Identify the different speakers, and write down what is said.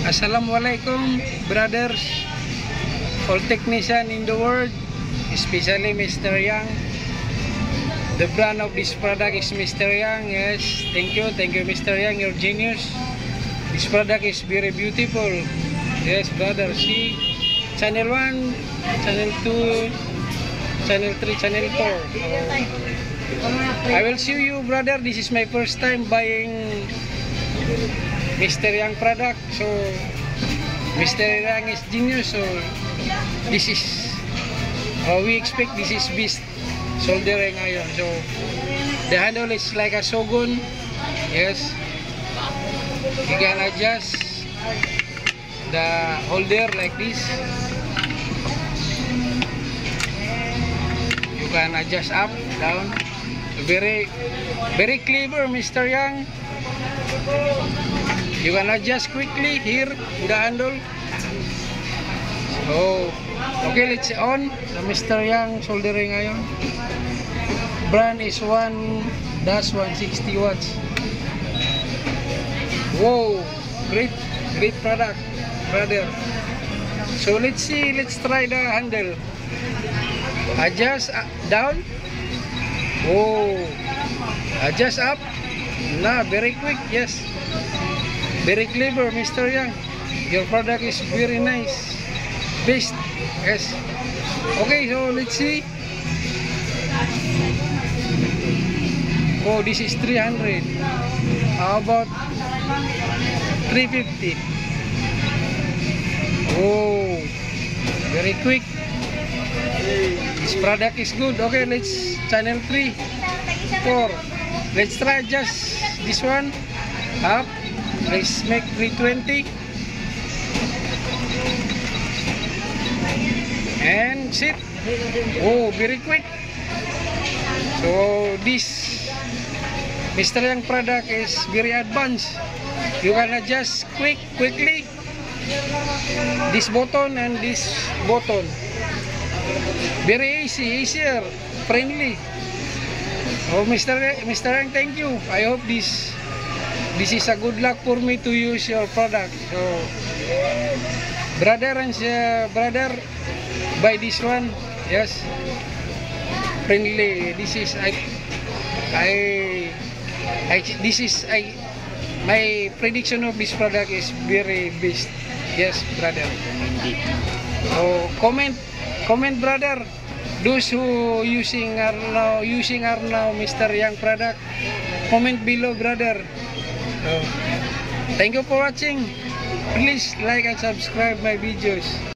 Speaker 1: Assalamualaikum brothers, all technician in the world, especially Mr. Yang. The brand of this product is Mr. Yang. Yes, thank you Mr. Yang, you're genius. This product is very beautiful. Yes brother, see channel 1, channel 2, channel 3, channel 4. I will show you brother, this is my first time buying Mr. Yang product. So Mr. Yang is genius. So this is we expect this is best soldering iron. So the handle is like a Shogun. Yes, you can adjust the holder like this. You can adjust up, down. Very clever Mr. Yang. You can adjust quickly here the handle. So okay, let's on the Mr. Yang soldering iron. Brand is 1-160 watts. Wow, great product brother. So let's try the handle. Adjust down. Oh, adjust up. Nah, very quick. Yes, very clever Mr. Yang. Your product is very nice, best. Yes. Okay, so let's see. Oh, this is 300. How about 350? Oh, very quick. This product is good. Okay, let's channel 3, 4. Let's try just this one. Up. Let's make 320. And sit. Oh, very quick. So this Mr. Yang product is very advanced. You can adjust quickly this button and this button. Very easier, friendly. Oh, Mr. Yang, thank you. I hope this is a good luck for me to use your product. So brother, buy this one. Yes, friendly. This is my prediction of this product is very best. Yes brother. So comment brother, those who are now using Mr. Yang product, comment below brother. So, thank you for watching. Please like and subscribe my videos.